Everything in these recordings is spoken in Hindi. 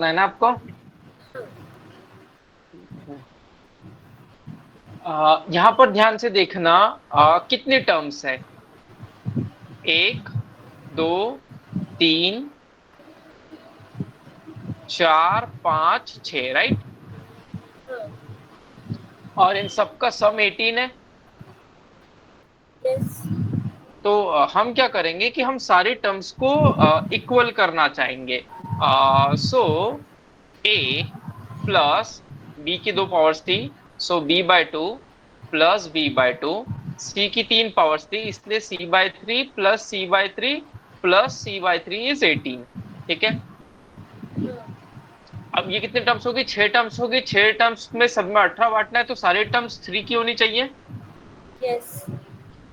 है ना आपको? यहाँ पर ध्यान से देखना, कितने टर्म्स है? एक, दो, तीन, चार, पांच, छह, राइट? और इन सबका सम 18 है। यस। तो हम क्या करेंगे कि हम सारी टर्म्स को इक्वल करना चाहेंगे। सो ए प्लस बी की दो पावर्स थी, सो b/2 प्लस b/2। सी की तीन पावर्स थी, इसलिए c/3 plus c/3 plus c/3 is 18। ठीक है। अब ये कितने टर्म्स होगी? छह टर्म्स होगी। छह टर्म्स में सब में 18 बांटना है, तो सारे टर्म्स 3 की होनी चाहिए। Yes.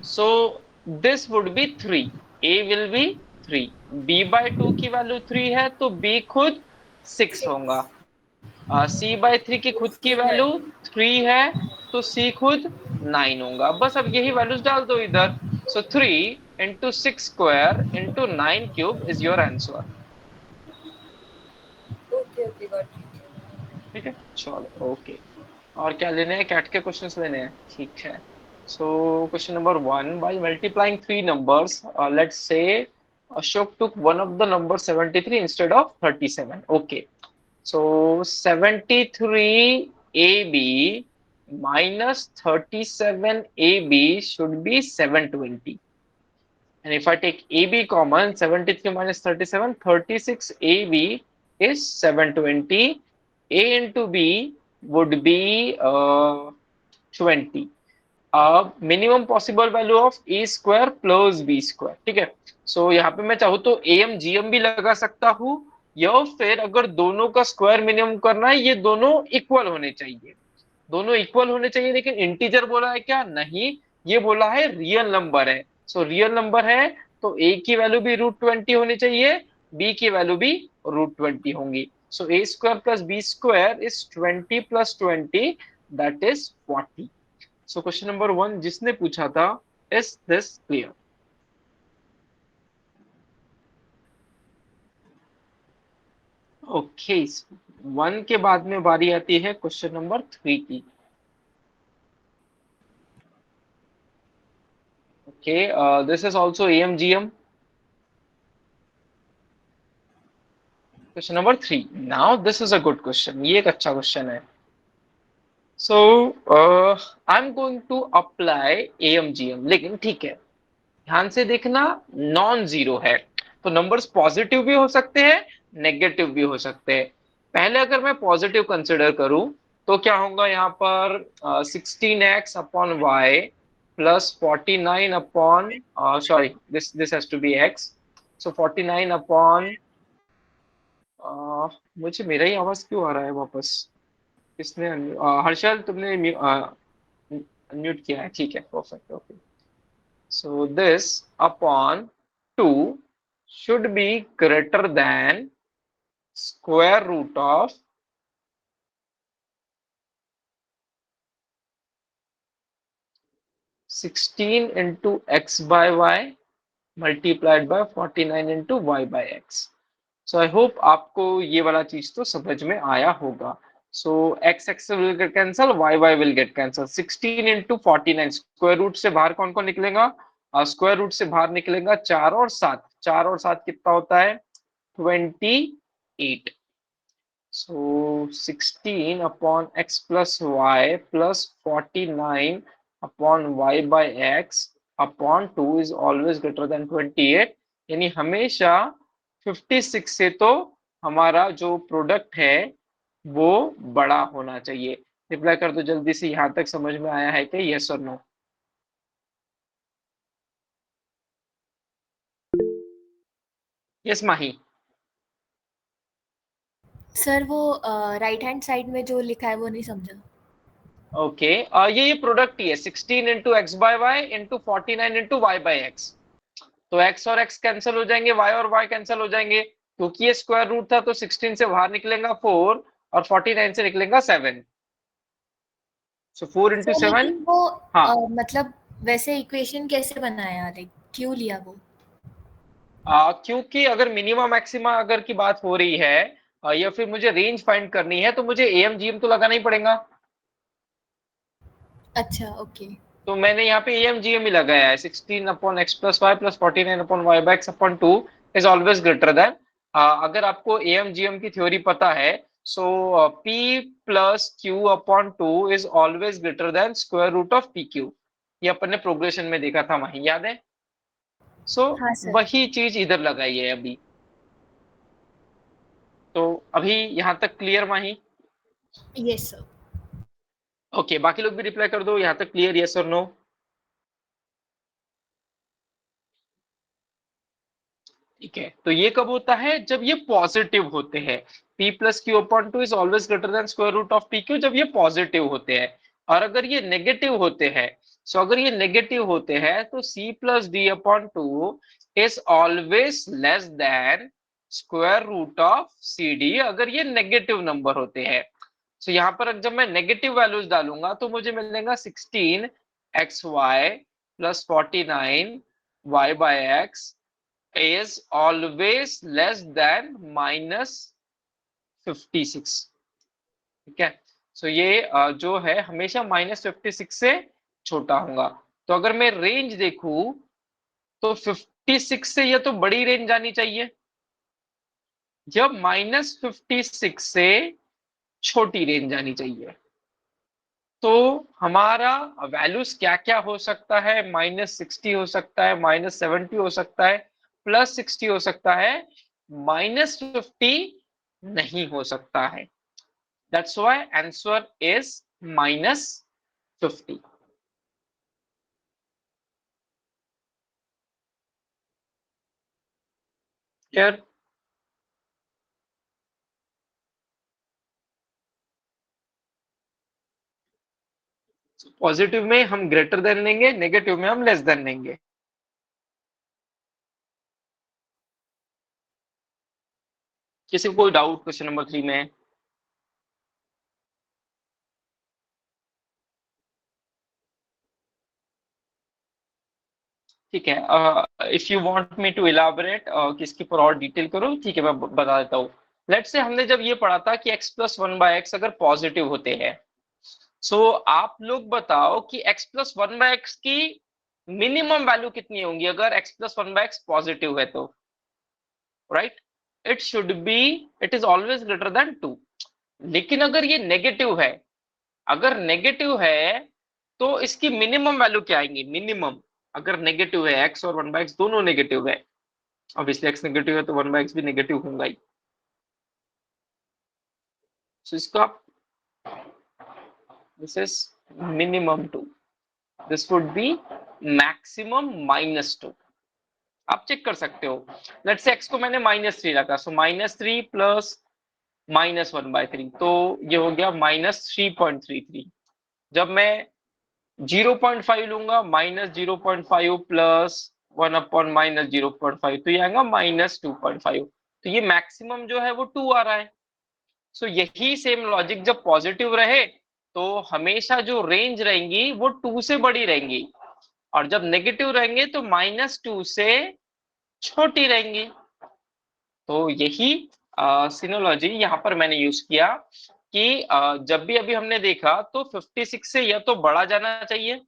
So this would be 3। A will be 3। b/2 की वैल्यू 3 है, तो b खुद 6 होगा। 6। c/3 की खुद की इसकी वैल्यू 9। 3 है, तो c खुद 9 होगा। बस अब यही वैल्यूज डाल दो इधर। सो 3 into 6 square into 9 cube is your answer. Okay okay got it. ठीक है, चलो ओके। और क्या लेने हैं? कैट के क्वेश्चंस लेने हैं, ठीक है। सो question number 1, by multiplying three numbers, let's say Ashok took one of the number 73 instead of 37. Okay. So 73 AB minus 37 AB should be 720. And if I take AB common, 73 minus 37, 36 AB is 720. A into B would be 20. Minimum possible value of a square plus b square. ठीक है। सो यहाँ पे मैं चाहूँ तो एम जीएम भी लगा सकता हूँ, या फिर अगर दोनों का स्क्वायर मिनिमम करना है, ये दोनों इक्वल होने चाहिए। दोनों इक्वल होने चाहिए, लेकिन इंटीजर बोला है क्या? नहीं, ये बोला है रियल नंबर है। सो रियल नंबर है, तो ए की वैल्यू भी √20 होनी चाहिए, बी की वैल्यू भी √20 होंगी। So a square plus b square is 20 plus 20, that is 40। So question number 1 जिसने पूछा था, इज दिस क्लियर? ओके। 1 के बाद में बारी आती है क्वेश्चन नंबर 3 की। Okay, this is also AM GM. Question number 3, now this is a good question, ये एक अच्छा क्वेश्चन है। So I am going to apply AM GM, लेकिन ठीक है, ध्यान से देखना, नॉन जीरो है। तो नंबर्स पॉजिटिव भी हो सकते हैं, नेगेटिव भी हो सकते हैं। पहले अगर मैं पॉजिटिव कंसिडर करूं, तो क्या होगा यहाँ पर? 16x/y plus 49 upon, sorry, this this has to be x। So 49 upon, मुझे मेरा ही आवाज क्यों आ रहा है वापस? किसने हर्षल, तुमने अनम्यूट किया है? ठीक है, perfect, okay. So this upon 2 should be greater than square root of 16 into x by y multiplied by 49 into y by x. So I hope आपको ये वाला चीज तो समझ में आया होगा। So x will get cancel, y will get cancel। 16 into 49, square root से बाहर कौन कौन निकलेगा? स्क्वायर रूट से बाहर निकलेगा 4 और 7। 4 और 7 कितना होता है? 28। So 16 upon x plus y plus 49 upon y by x upon 2 is always greater than 28। यानी हमेशा 56 से तो हमारा जो प्रोडक्ट है वो बड़ा होना चाहिए। रिप्लाई कर दो जल्दी से, यहां तक समझ में आया है कि यस और नो? यस माही? सर वो राइट हैंड साइड में जो लिखा है वो नहीं समझा। ओके, ये प्रोडक्ट ही है, 16 into x by y into 49 into y by x. तो x और x कैंसिल हो जाएंगे, y और y कैंसिल हो जाएंगे, क्योंकि ये स्क्वायर रूट था, तो 16 से बाहर निकलेगा 4 और 49 से निकलेगा 7। सो 4 इंटू सर 7। लेकिन वो हाँ, मतलब वैसे इक्वेशन कैसे बनाया, लाइक क्यों लिया वो? क्योंकि अगर मिनिमम मैक्सिमा अगर की बात हो रही है, या फिर मुझे रेंज फाइंड करनी है तो मुझे एम जीएम तो लगाना ही पड़ेगा। अच्छा, ओके। तो मैंने यहाँ पे एम जीएम ही लगाया है, 16 upon x plus y plus 49 upon y by x upon 2 is always greater than. अगर आपको एम जीएम की थ्योरी पता है, so p plus q upon 2 is always greater than square root of p q. ये अपन ने प्रोग्रेशन में देखा था वहीं, याद है? सो हाँ सर। वही चीज इधर लगाई है अभी। तो अभी यहां तक clear Mahi? Yes sir. Okay, बाकी लोग भी रिप्लाई कर दो, यहां तक क्लियर, यस और नो? ठीक है, तो ये कब होता है? जब ये पॉजिटिव होते हैं। p plus q upon two is always greater than square root of p q, जब ये पॉजिटिव होते हैं। और अगर ये नेगेटिव होते हैं, सो अगर ये नेगेटिव होते हैं तो c plus d upon two is always less than square root of c d, अगर ये नेगेटिव नंबर होते हैं। सो यहाँ पर जब मैं नेगेटिव वैल्यूज डालूंगा तो मुझे मिलेगा 16 x y plus 49 y by x is always less than -56। ठीक है, सो ये जो है हमेशा -56 से छोटा होगा। तो अगर मैं रेंज देखूं तो 56 से ये तो बड़ी रेंज आनी चाहिए, जब -56 से छोटी रेंज आनी चाहिए। तो हमारा वैल्यूज क्या क्या हो सकता है? -60 हो सकता है, -70 हो सकता है, +60 हो सकता है, -50 नहीं हो सकता है। That's why answer is -50। Clear? Positive में हम ग्रेटर देन लेंगे, नेगेटिव में हम लेस देन लेंगे। किसी को कोई डाउट क्वेश्चन नंबर 3 में? ठीक है, if you want me to elaborate किसके पर और डिटेल करो, ठीक है मैं बता देता हूँ। लेट्स से हमने जब ये पढ़ा था कि x plus one by x अगर पॉजिटिव होते हैं, सो आप लोग बताओ कि x plus one by x की मिनिमम वैल्यू कितनी होंगी अगर x plus one by x positive है तो? Right, it should B, it is always greater then 2। लेकिन अगर ये नेगेटिव है, अगर नेगेटिव है तो इसकी मिनिमम वैल्यू क्या आएंगी? मिनिमम, अगर नेगेटिव है, x और वन बाय एक्स दोनों नेगेटिव है, ऑब्वियसली x नेगेटिव है तो वन बाय एक्स भी नेगेटिव होगा ही। सो इसका, this is minimum 2, this would be maximum -2। आप चेक कर सकते हो। लेट्स से x को मैंने -3 रखा, सो -3 प्लस -1/3, तो ये हो गया -3.33। जब मैं 0.5 लूंगा, -0.5 प्लस 1/-0.5, तो ये आएगा -2.5। तो ये मैक्सिमम जो है वो 2 आ रहा है। सो यही सेम लॉजिक जब पॉजिटिव रहे तो हमेशा जो रेंज रहेंगी वो 2 से बड़ी रहेंगी, और जब नेगेटिव रहेंगे तो -2 से छोटी रहेंगी। तो यही सिनोलॉजी यहाँ पर मैंने यूज किया कि जब भी अभी हमने देखा तो 56 से या तो बढ़ा जाना चाहिए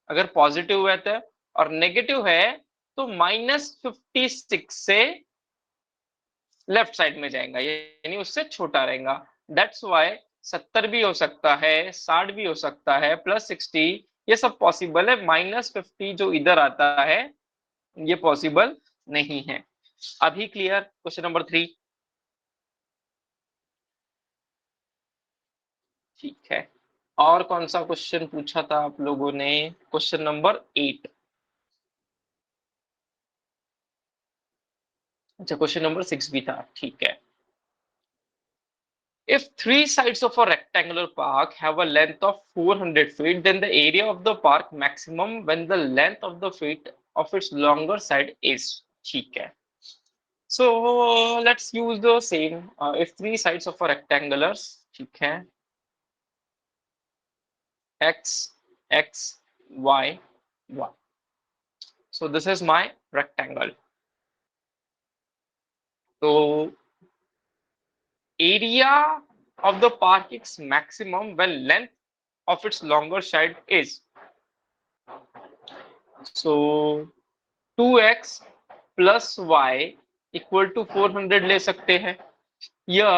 अगर पॉजिटिव है तो, और नेगेटिव है तो -56 से लेफ्ट साइड में जाएगा, यानी उससे छोटा रहेगा। दैट्स व्हाई 70 भी हो सकता है, 60 भी हो सकता है, +60, ये सब पॉसिबल है। -50 जो इधर आता है ये पॉसिबल नहीं है। अभी क्लियर क्वेश्चन नंबर 3? ठीक है, और कौन सा क्वेश्चन पूछा था आप लोगों ने? Question number 8। अच्छा, क्वेश्चन नंबर 6 भी था, ठीक है। If three sides of a rectangular park have a length of 400 feet, then the area of the park maximum when the length of the feet of its longer side is, ठीक है। So let's use the same. If three sides of a rectangular, ठीक है, x, x, y, y. So this is my rectangle. तो area of the park is maximum when length of its longer side is. So 2x plus y equal to 400 ले सकते हैं, या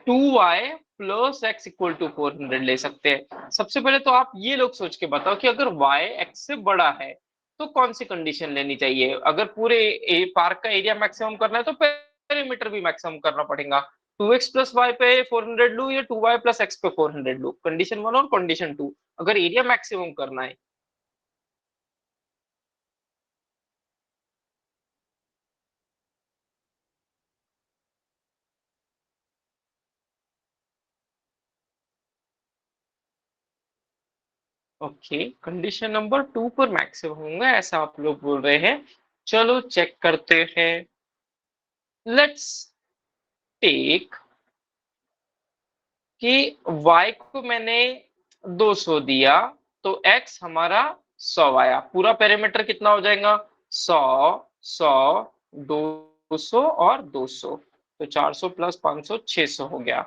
2y plus x equal to 400 ले सकते हैं। सबसे पहले तो आप ये लोग सोच के बताओ कि अगर y x से बड़ा है तो कौन सी कंडीशन लेनी चाहिए। अगर पूरे पार्क का एरिया मैक्सिमम करना है तो पेरीमीटर भी मैक्सिमम करना पड़ेगा। 2x प्लस वाई पे 400 लू या 2y प्लस एक्स पे 400 लू, कंडीशन 1 और कंडीशन 2, अगर एरिया मैक्सिमम करना है। ओके, कंडीशन नंबर 2 पर मैक्सिमम होंगे ऐसा आप लोग बोल रहे हैं। चलो चेक करते हैं। लेट्स टेक कि y को मैंने 200 दिया तो x हमारा 100 आया। पूरा पेरीमीटर कितना हो जाएगा? 100, 100, 200 और 200, तो 400 प्लस 500 600 हो गया।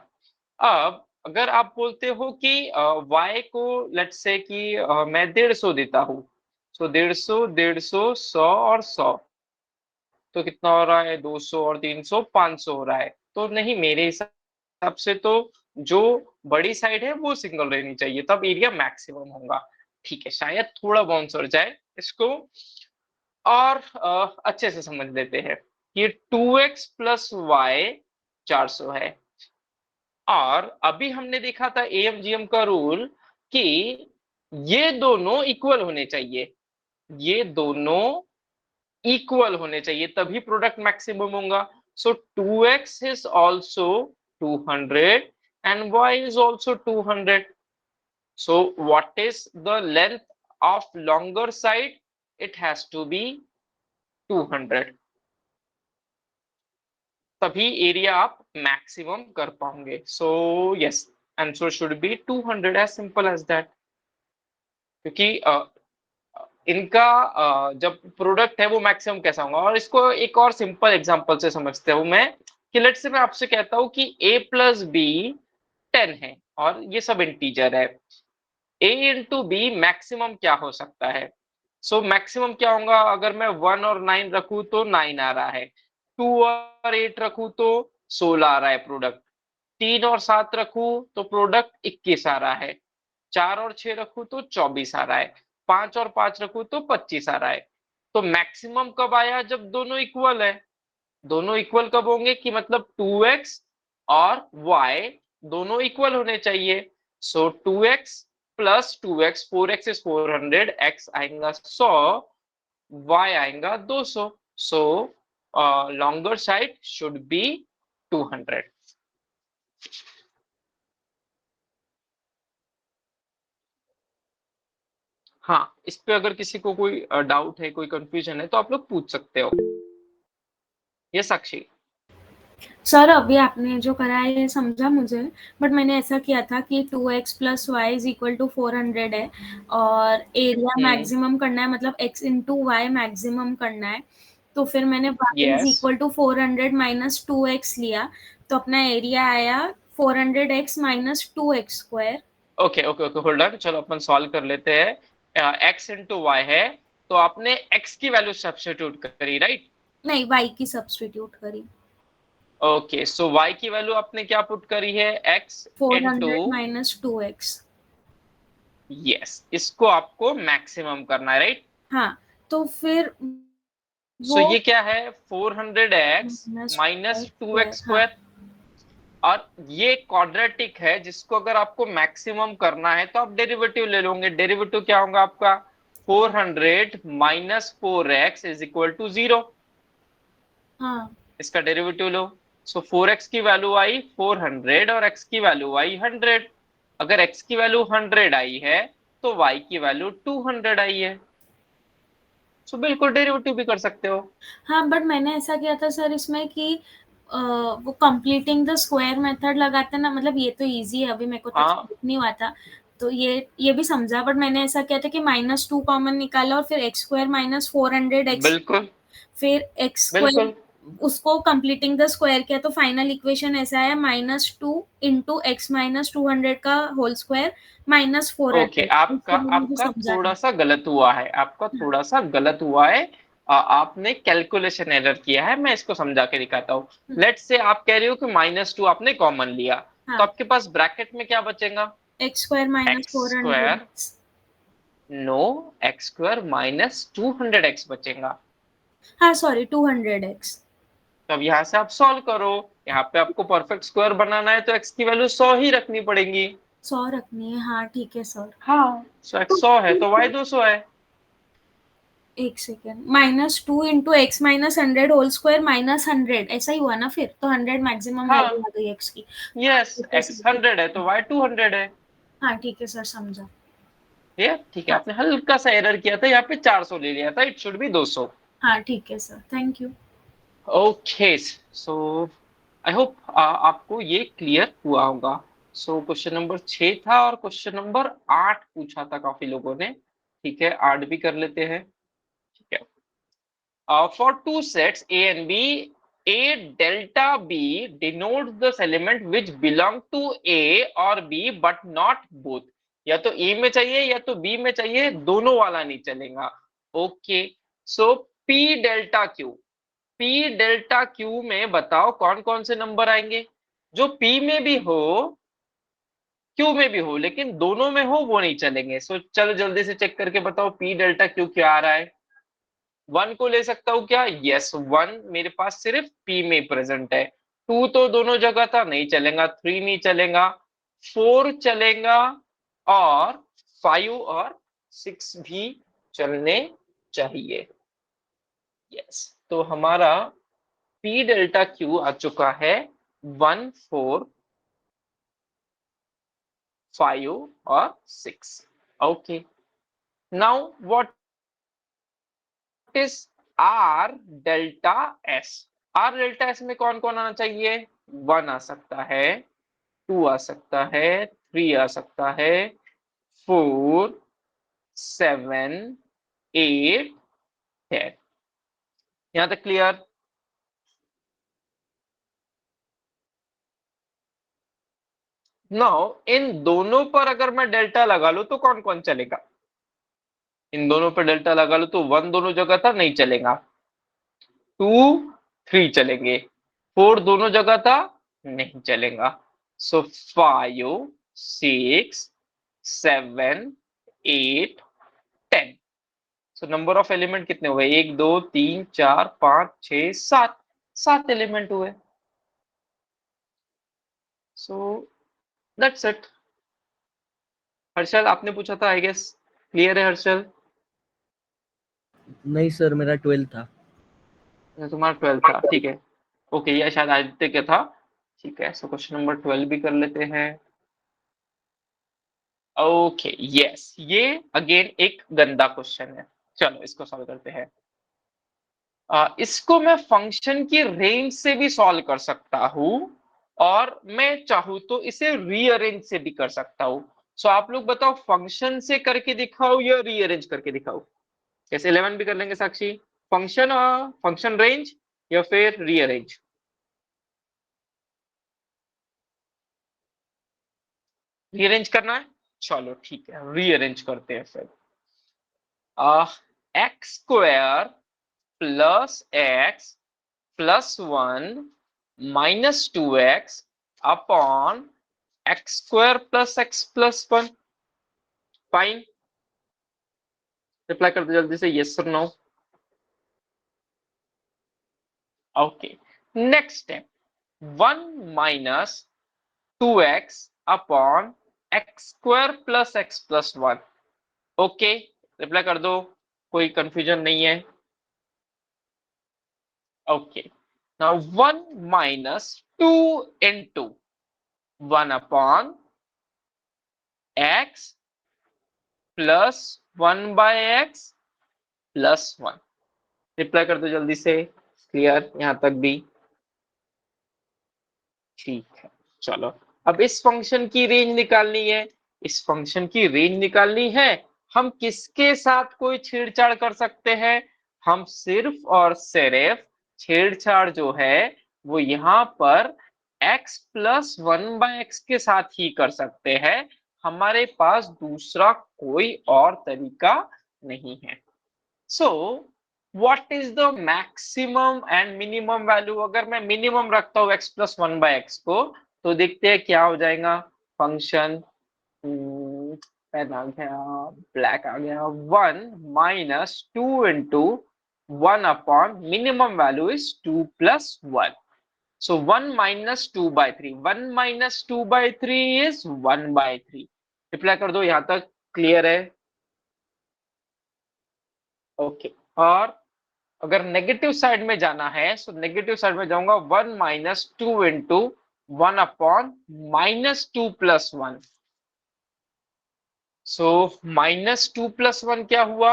अब अगर आप बोलते हो कि y को लेट्स से कि मैं 150 देता हूँ, सो 150, 150, 100 और 100, तो कितना हो रहा है? 200 और 300, 500 हो रहा है। तो नहीं, मेरे हिसाब से तो जो बड़ी साइड है वो सिंगल रहनी चाहिए, तब एरिया मैक्सिमम होगा। ठीक है, शायद थोड़ा बाउंस हो जाए इसको, और अच्छे से समझ लेते हैं। ये 2x प्लस वाई 400 है, और अभी हमने देखा था एएमजीएम का रूल कि ये दोनों इक्वल होने चाहिए, ये दोनों इक्वल होने चाहिए तभी प्रोडक्ट मैक्सिमम होगा। सो 2x is also 200 and y is also 200. So what is the length of longer side? It has to be 200. तभी एरिया आप मैक्सिमम कर पाओगे। So yes, answer should be 200, as simple as that. क्योंकि इनका जब प्रोडक्ट है वो मैक्सिमम कैसा होगा। और इसको एक और सिंपल एग्जांपल से समझते हूँ मैं, कि लेट्स से मैं आपसे कहता हूँ कि a प्लस बी 10 है और ये सब इंटीजर है। a इंटू बी मैक्सिमम क्या हो सकता है? सो मैक्सिमम क्या होगा? अगर मैं 1 और 9 रखूं तो 9 आ रहा है, 2 और 8 रखूं तो 16 आ रहा है प्रोडक्ट, 3 और 7 रखूं तो प्रोडक्ट 21 आ रहा है, 4 और 6 रखूं तो 24 आ रहा है, 5 और 5 रखूं तो 25 आ रहा है। तो मैक्सिमम कब आया? जब दोनों इक्वल है। दोनों इक्वल कब होंगे? कि मतलब 2x और y दोनों इक्वल होने चाहिए। सो 2x plus 2x, 4x is 400, x आएगा 100, y आएगा 200। सो लॉन्गर साइड शुड बी 200। हाँ, इस पे अगर किसी को कोई डाउट है, कोई कंफ्यूजन है तो आप लोग पूछ सकते हो। ये साक्षी। सर अभी आपने जो करा है ये समझा मुझे, बट मैंने ऐसा किया था कि 2x plus y is equal to 400 है और एरिया मैक्सिमम करना है, मतलब x इंटू वाई मैक्सिमम करना है। तो फिर मैंने y is yes, equal to 400 minus 2x लिया, तो अपना एरिया आया 400x minus 2x square. Okay okay okay, hold on, चलो अपन सॉल्व कर लेते हैं। x इंटू वाई है, तो आपने x की वैल्यू सब्स्टिट्यूट करी, राइट? नहीं, y की सब्स्टिट्यूट करी। ओके, सो y की वैल्यू आपने क्या पुट करी है? x into, 400 minus 2x। Yes, इसको आपको मैक्सिमम करना है, राइट? हाँ, तो फिर सो वो ये क्या है? 400x माइनस 2x हाँ स्क्वायर, और ये क्वाड्रेटिक है जिसको अगर आपको मैक्सिमम करना है तो आप डेरिवेटिव ले लोगे। डेरिवेटिव क्या होगा आपका? 400 minus 4x is equal to 0। हाँ इसका डेरिवेटिव लो। सो 4x की वैल्यू आई 400 और x की वैल्यू आई 100। अगर x की वैल्यू 100 आई है तो y की वैल्यू 200 आई है। सो बिल्कुल डेरिवेटिव भी कर सकते हो। हाँ, बट मैंने ऐसा किया था सर इसमें कि वो कंप्लीटिंग द स्क्वायर मेथड लगाते ना, मतलब ये तो इजी है, अभी मेरे को तो हाँ, नहीं हुआ था, तो ये भी समझा, बट मैंने ऐसा किया था कि -2 कॉमन निकाला और फिर x स्क्वायर माइनस 400x, बिल्कुल फिर x स्क्वायर बिल्कुल उसको कंप्लीटिंग द स्क्वायर किया तो फाइनल इक्वेशन ऐसा है -2 × x - 200 का होल स्क्वायर ओके, -400। आपका इसको भी मुझे आपका समझा थोड़ा नहीं। सा गलत हुआ है, आपका हाँ थोड़ा सा गलत हुआ है। आपने कैलकुलेशन एरर किया है, मैं इसको समझा के दिखाता हूँ। लेट्स से आप कह रहे हो कि -2 आपने कॉमन लिया, तो हाँ, आपके पास ब्रैकेट में क्या बचेगा? x² x -400 square, no, x square -200x बचेगा। हाँ सॉरी 200x। तो अब यहाँ से आप सॉल्व करो। यहाँ पे आपको परफेक्ट स्क्वायर बनाना है तो एक्स की वैल्यू 100 ही रखनी पड़ेगी। 100 रखनी है, हाँ ठीक है सर। हाँ, सो तो एक्स 100 है तो वाई 200 है। एक सेकेंड, -2 × x - 100 होल स्क्वायर -100 ऐसा ही हुआ ना फिर तो 100 मैक्सिमम वैल्यू हाँ, आ गई x की। हाँ यस, ठीक है एक्स सर। 100 है तो वाई 200 है। हाँ ठीक है सर, समझा। ये ठीक है, हाँ आपने हल्का सा एरर किया था, यहाँ पे 400 ले लिया था, इट शुड बी 200। हाँ ठीक है sir, thank you. Okay, so I hope आपको ये क्लियर हुआ होगा। सो क्वेश्चन नंबर 6 था और क्वेश्चन नंबर 8 पूछा था काफी लोगों ने। ठीक है, 8 भी कर लेते हैं। ठीक है, for two sets A and B, A delta B denotes the element which belong to A or B but not both. या तो A में चाहिए या तो B में चाहिए, दोनों वाला नहीं चलेगा। ओके, सो P delta Q, P delta Q में बताओ कौन कौन से नंबर आएंगे जो P में भी हो, Q में भी हो, लेकिन दोनों में हो वो नहीं चलेंगे। सो चलो जल्दी से चेक करके बताओ P डेल्टा Q क्या आ रहा है। 1 को ले सकता हूँ क्या? यस, 1 मेरे पास सिर्फ पी में प्रेजेंट है। 2 तो दोनों जगह था, नहीं चलेगा। 3 नहीं चलेगा, 4 चलेगा, और 5 और 6 भी चलने चाहिए। यस, तो हमारा पी डेल्टा क्यू आ चुका है 1, 4, 5 और 6। Okay, now what is R delta S? R delta S में कौन कौन आना चाहिए? 1 आ सकता है, 2 आ सकता है, 3 आ सकता है, 4, 7, 8 है। यहां तक क्लियर? नाउ इन दोनों पर अगर मैं डेल्टा लगा लूं तो कौन कौन चलेगा? इन दोनों पर डेल्टा लगा लूं तो 1 दोनों जगह था, नहीं चलेगा। 2, 3 चलेंगे। 4 दोनों जगह था, नहीं चलेगा। सो 5, 6, 7, 8, 10। सो नंबर ऑफ एलिमेंट कितने हुए? 1, 2, 3, 4, 5, 6, 7। 7 एलिमेंट हुए। So that's it. हर्षल, आपने पूछा था, आई गेस क्लियर है हर्षल? नहीं सर, मेरा 12 था। तुम्हारा 12 था, ठीक है। ओके, या शायद आदित्य का था। ठीक है, सो क्वेश्चन नंबर 12 भी कर लेते हैं। ओके, यस, ये अगेन एक गंदा क्वेश्चन है। चलो इसको सॉल्व करते हैं। इसको मैं फंक्शन की रेंज से भी सॉल्व कर सकता हूं, और मैं चाहूं तो इसे रीअरेंज से भी कर सकता हूं। सो आप लोग बताओ, फंक्शन से करके दिखाओ या रीअरेंज करके दिखाओ? कैसे? 11 भी कर लेंगे साक्षी। फंक्शन, फंक्शन रेंज या फिर रीअरेंज? रीअरेंज करना है, चलो ठीक है, रीअरेंज करते हैं फिर। X square plus x plus 1 -2x upon x square plus x plus 1। Fine, reply कर दो जल्दी से, यस और no. Okay, next step, 1 -2x upon x square plus x plus 1। Okay, reply कर दो, कोई कंफ्यूजन नहीं है। Okay, now 1 -2 into 1 upon x plus 1 by x plus 1। Reply कर दो जल्दी से, क्लियर यहां तक भी? ठीक है, चलो अब इस फंक्शन की रेंज निकालनी है। इस फंक्शन की रेंज निकालनी है, हम किसके साथ कोई छेड़छाड़ कर सकते हैं? हम सिर्फ और सिर्फ छेड़छाड़ जो है वो यहाँ पर x प्लस 1/x के साथ ही कर सकते हैं, हमारे पास दूसरा कोई और तरीका नहीं है। सो what is the maximum and minimum value? अगर मैं मिनिमम रखता हूँ x प्लस 1/x को, तो देखते हैं क्या हो जाएगा। फंक्शन पेन आ गया, ब्लैक आ गया, 1 minus 2 into 1 upon minimum value is 2 plus 1। So 1 minus 2 by 3. 1 minus 2 by 3 is 1 by 3. Reply कर दो, यहां तक क्लियर है? ओके। और अगर नेगेटिव साइड में जाना है, सो नेगेटिव साइड में जाऊंगा 1 minus 2 into 1 upon minus 2 plus 1। So minus 2 plus 1 क्या हुआ?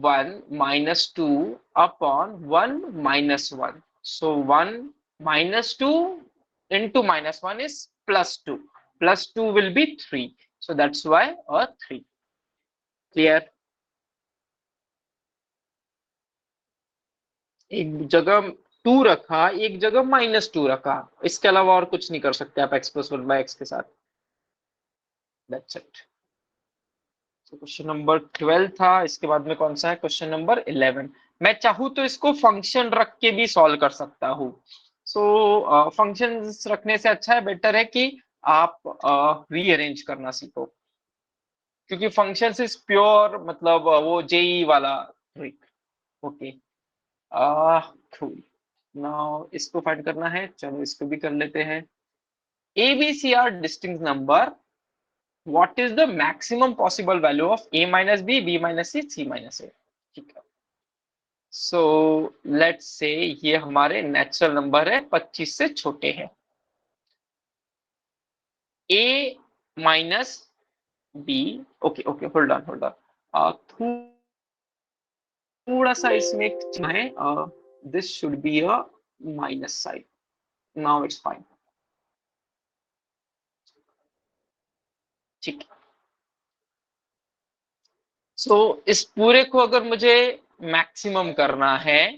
1 minus 2 upon 1 minus 1। So 1 minus 2 into minus 1 is plus 2. Plus 2 will be 3. So that's why a 3. Clear? एक जगह 2 रखा, एक जगह -2 रखा, इसके अलावा और कुछ नहीं कर सकते आप x प्लस 1/x के साथ। That's it. तो क्वेश्चन नंबर 12 था, इसके बाद में कौन सा है? Question number 11। मैं चाहूँ तो इसको फंक्शन रख के भी सॉल्व कर सकता हूँ। सो फंक्शंस रखने से अच्छा है, बेटर है कि आप रीअरेंज करना सीखो, क्योंकि फंक्शंस इज प्योर, मतलब वो जेई वाला ट्रिक। ओके। नाउ इसको फाइंड करना है, चलो इसको भी कर लेते हैं। A b c are distinct number, what is the maximum possible value of a minus b, b minus c, c minus a? ठीक है। सो लेट्स से ये हमारे नेचुरल नंबर है, 25 से छोटे हैं। a minus b, okay okay, hold on hold on, थोड़ा सा इसमें है, this should be a minus side. Now it's fine. ठीक है। सो इस पूरे को अगर मुझे मैक्सिमम करना है,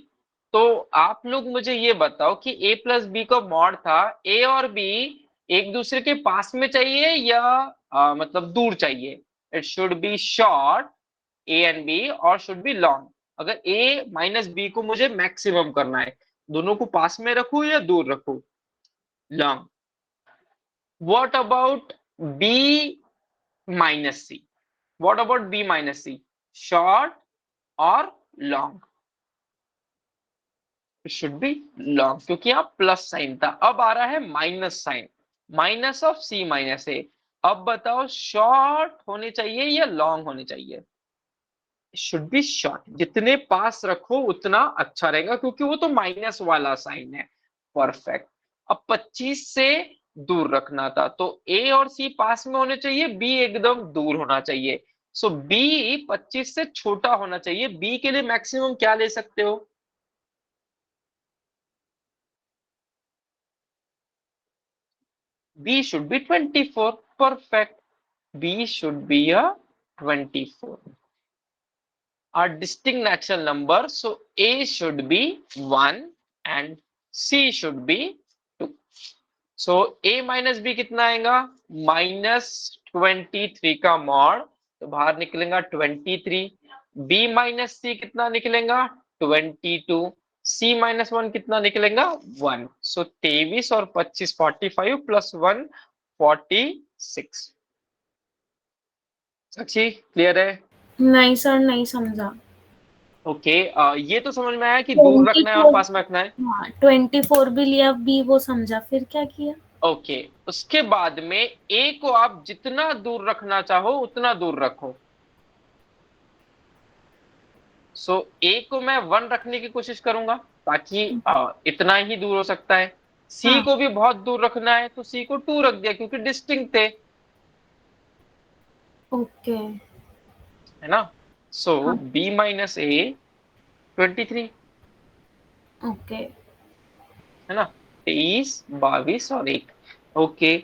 तो आप लोग मुझे ये बताओ कि a प्लस बी का मॉड था, a और b एक दूसरे के पास में चाहिए या मतलब दूर चाहिए? It should B short a and b और शुड बी लॉन्ग। अगर a माइनस b को मुझे मैक्सिमम करना है, दोनों को पास में रखूं या दूर रखूं? Long. What about b minus c? What about b minus c? Short और long? It should be long, क्योंकि यहाँ प्लस साइन था, अब आ रहा है minus sign, minus of C minus A. अब बताओ शॉर्ट होने चाहिए या लॉन्ग होने चाहिए? शुड बी शॉर्ट, जितने पास रखो उतना अच्छा रहेगा, क्योंकि वो तो माइनस वाला साइन है। परफेक्ट। अब 25 से दूर रखना था, तो ए और सी पास में होने चाहिए, बी एकदम दूर होना चाहिए। सो बी 25 से छोटा होना चाहिए। बी के लिए मैक्सिमम क्या ले सकते हो? B should be 24. Perfect. B should be a 24. Are distinct natural numbers, so A should be 1 and C should be 2. So A minus B कितना आएगा? -23 का मॉड, तो बाहर निकलेगा 23। B माइनस C कितना निकलेगा? 22। C माइनस 1 कितना निकलेगा? 1। सो 23 और 25 45 प्लस 1 46। साक्षी क्लियर है? नहीं सर, नहीं समझा। ओके। ये तो समझ में आया कि दूर ट्वेंटी रखना है और फोर पास में रखना है। हाँ, 24 भी लिया, बी वो समझा, फिर क्या किया? ओके। उसके बाद में ए को आप जितना दूर रखना चाहो उतना दूर रखो। सो ए को मैं 1 रखने की कोशिश करूंगा, ताकि इतना ही दूर हो सकता है। सी हाँ। को भी बहुत दूर रखना है, तो सी को 2 रख दिया, क्योंकि डिस्टिंक्ट थे, ओके। है ना? सो हाँ। बी माइनस ए 23, ओके। है ना? 23 22 और 1। ओके।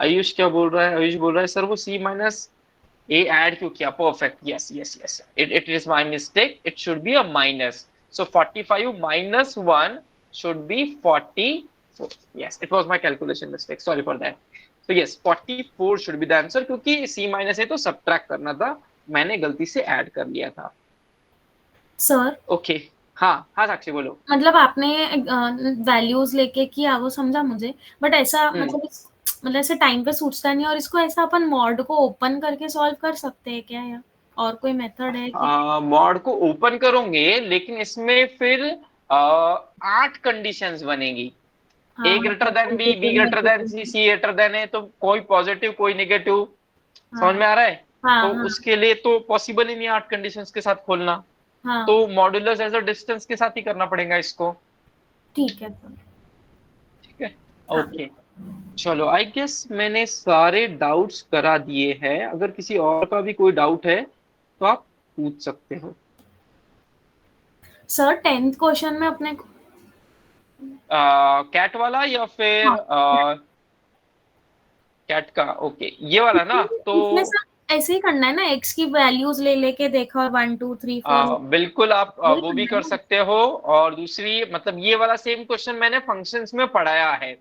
आयुष क्या बोल रहा है? आयुष बोल रहा है सर वो सी माइनस ए ऐड क्यों किया? Perfect, yes yes yes, it is my mistake, it should be a minus. So 45 minus 1 should be 44. Yes, it was my calculation mistake. Sorry for that. So yes, 44 should be the answer, क्योंकि C minus A तो subtract करना था, मैंने गलती से ऐड कर लिया था. सर ओके हाँ हाँ साक्षी बोलो. मतलब आपने वैल्यूज लेके किया वो समझा मुझे, बट ऐसा मतलब ऐसे टाइम पे सूझता नहीं, और इसको ऐसा अपन मॉड को ओपन करके सॉल्व कर सकते हैं क्या, या और कोई मेथड है कि? मॉड को ओपन करोगे लेकिन इसमें फिर 8 कंडीशंस बनेगी. ए हाँ ग्रेटर मतलब than B, B positive greater than C, negative. C greater than A, तो कोई पॉजिटिव कोई नेगेटिव. समझ हाँ में आ रहा है? हाँ तो हाँ उसके लिए तो पॉसिबल ही नहीं 8 कंडीशंस के साथ खोलना. हाँ तो मॉड्यूलस एज अ डिस्टेंस के साथ ही करना पड़ेगा इसको. ठीक है सर। ठीक है. हाँ ओके चलो, आई गेस मैंने सारे डाउट्स करा दिए हैं. अगर किसी और का भी कोई डाउट है तो आप पूछ सकते हो. सर 10th क्वेश्चन में अपने को, कैट वाला या फिर हाँ कैट का? ओके ये वाला ना, तो इसमें सर ऐसे ही करना है ना, एक्स की वैल्यूज ले लेके देखा और 1 2 3 4 बिल्कुल आप वही वो भी करना है कर ना? सकते हो. और दूसरी मतलब ये वाला सेम क्वेश्चन मैंने फंक्शंस में पढ़ाया है.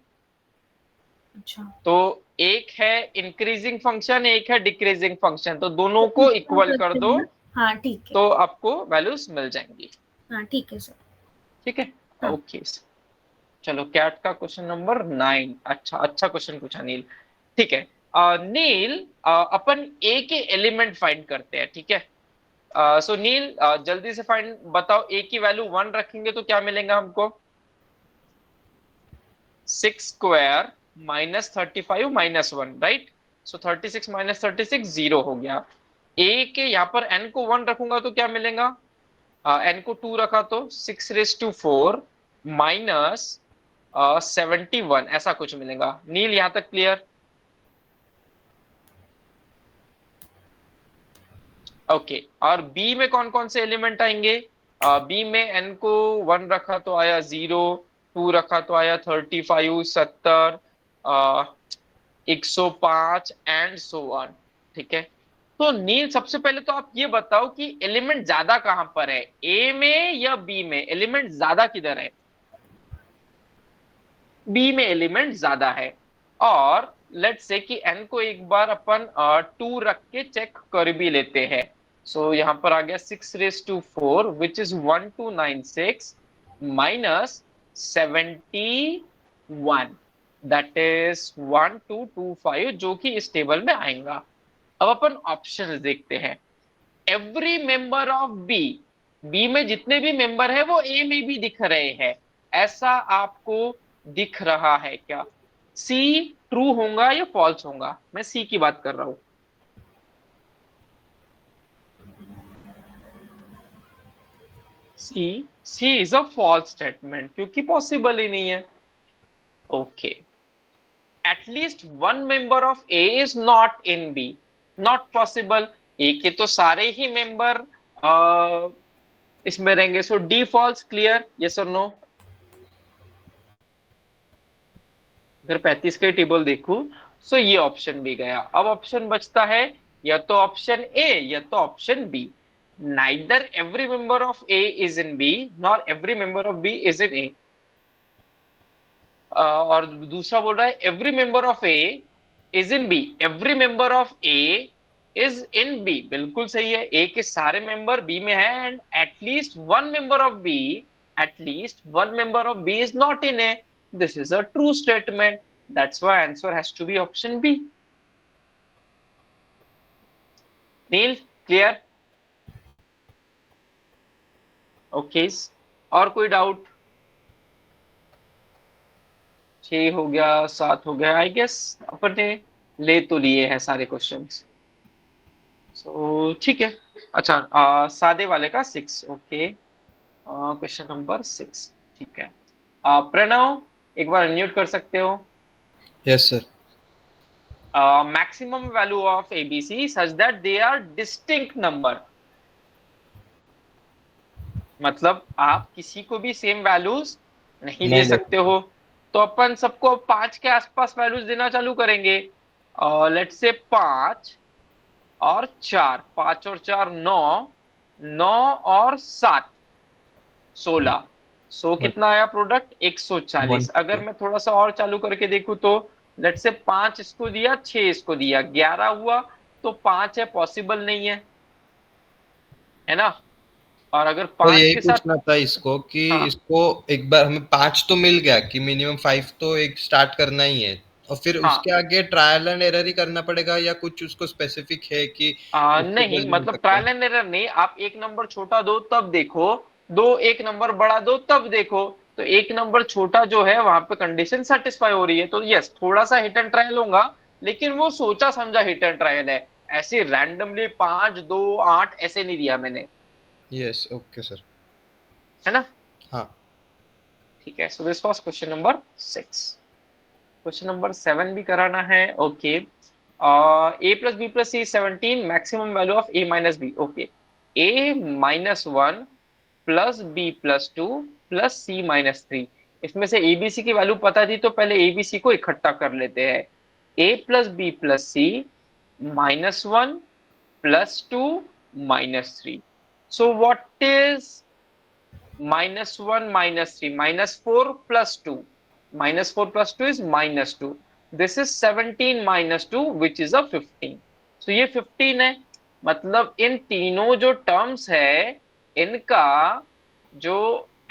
अच्छा तो एक है इंक्रीजिंग फंक्शन, एक है डिक्रीजिंग फंक्शन, तो दोनों तो को इसको इक्वल कर करते दो हैं ना? हाँ ठीक है। तो आपको वैल्यूज मिल जाएंगी. हाँ ठीक है सर। ठीक है. हाँ ओके चलो, कैट का क्वेश्चन नंबर 9. अच्छा अच्छा क्वेश्चन पूछा नील. ठीक है. नील, अपन ए के एलिमेंट फाइंड करते हैं. ठीक है. सो नील, जल्दी से फाइंड बताओ, ए की वैल्यू 1 रखेंगे तो क्या मिलेगा हमको? 6 स्क्वायर माइनस 35 माइनस 1, राइट? सो 36 माइनस 36 0 हो गया. ए के यहाँ पर एन को 1 रखूंगा तो क्या मिलेगा? एन को 2 रखा तो 6 raised to 4 माइनस 71 ऐसा कुछ मिलेगा. नील यहाँ तक क्लियर? ओके. और बी में कौन कौन से एलिमेंट आएंगे? बी में एन को 1 रखा तो आया 0, 2 रखा तो आया 35, 70, 105 एंड सो ऑन. ठीक है. तो नील सबसे पहले तो आप ये बताओ कि एलिमेंट ज्यादा कहां पर है, ए में या बी में? एलिमेंट ज्यादा किधर है? बी में एलिमेंट ज्यादा है. और लेट्स से कि एन को एक बार अपन 2 रख के चेक कर भी लेते हैं. सो यहाँ पर आ गया 6 raised to 4 which is 1296 minus 71, that is 1225, जो कि इस टेबल में आएगा. अब अपन ऑप्शन देखते हैं. Every member of B, B में जितने भी मेंबर है वो ए में भी दिख रहे हैं, ऐसा आपको दिख रहा है क्या? सी ट्रू होगा या फॉल्स होगा? मैं सी की बात कर रहा हूं. C, C is a false statement, क्योंकि पॉसिबल ही नहीं है. Okay. At least one member of A is not in B, not possible. A के तो सारे ही मेंबर इसमें रहेंगे. So D false. Clear? Yes और नो? अगर 35 के टेबल देखूं सो ये ऑप्शन भी गया. अब ऑप्शन बचता है या तो ऑप्शन ए या तो option B. Neither every member of A is in B nor every member of B is in A. और दूसरा बोल रहा है every member of A is in B, every member of A is in B. बिल्कुल सही है, ए के सारे मेंबर बी में है and at least one member of B, at least one member of B is not in A. This is a true statement. That's why answer has to be option B. Neil, clear? Okay. और कोई डाउट? 6 हो गया, 7 हो गया. आई गेस अपन ने ले तो लिए हैं सारे क्वेश्चंस. सो ठीक है. अच्छा, सादे वाले का 6. ओके. Question number 6. ठीक है. प्रणव, एक बार अनम्यूट कर सकते हो? Yes sir. Maximum value of ABC such that they are distinct number. मतलब आप किसी को भी सेम वैल्यूज नहीं दे सकते हो, तो अपन सबको 5 के आसपास वैल्यूज देना चालू करेंगे. लेट्स से 5 और 4, 5 और 4 9, 9 और 7. 16, सो कितना आया प्रोडक्ट 140। अगर मैं थोड़ा सा और चालू करके देखूं तो लेट से 5 इसको दिया, 6 इसको दिया, 11 हुआ, तो 5 है, पॉसिबल नहीं है ना। और अगर तो 5 यही के साथ, पूछना था इसको कि हाँ इसको एक बार हमें 5 तो मिल गया कि मिनिमम 5 तो एक स्टार्ट करना ही है, और फिर हाँ उसके आगे ट्रायल एंड एरर ही करना पड़ेगा या कुछ उसको स्पेसिफिक है कि उससे नहीं, जल्दी मिल मतलब सकता है? ट्रायल एंड एरर नहीं, आप एक नंबर छोटा दो तब देखो, दो एक नंबर बड़ा दो तब देखो। तो एक नंबर छोटा जो है वहां पे कंडीशन सेटिस्फाई हो रही है, तो यस थोड़ा सा हिट एंड ट्रायल होगा, लेकिन वो सोचा समझा हिट एंड ट्रायल है। ऐसे रैंडमली 5 2 8 ऐसे नहीं दिया मैंने, यस, ओके सर। है ना। हाँ। ठीक है, so this was question number 6। Question number 7 भी कराना है, okay. A plus B plus C 17, maximum value of A minus B, okay. A -1 plus B plus 2 plus C -3। इसमें से एबीसी की वैल्यू पता थी, तो पहले एबीसी को इकट्ठा कर लेते हैं। A plus B plus C -1 +2 -3। So what is -1 -3? -4 +2, -4 +2 is -2। This is 17 -2 which is a 15। so ये 15 है, मतलब इन तीनों जो टर्म्स है इनका जो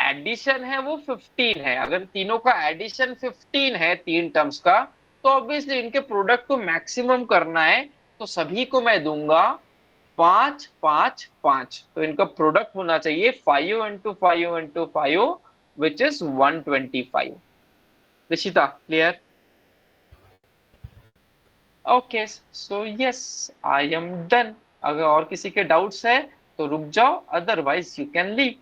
एडिशन है वो 15 है। अगर तीनों का एडिशन 15 है तीन टर्म्स का, तो ऑब्वियसली इनके प्रोडक्ट को मैक्सिमम करना है, तो सभी को मैं दूंगा 5 5 5। तो इनका प्रोडक्ट होना चाहिए 5 × 5 × 5 which is 125। Nishita clear? Okay, so yes I am done. अगर और किसी के डाउट्स है तो रुक जाओ, अदरवाइज यू कैन लीव।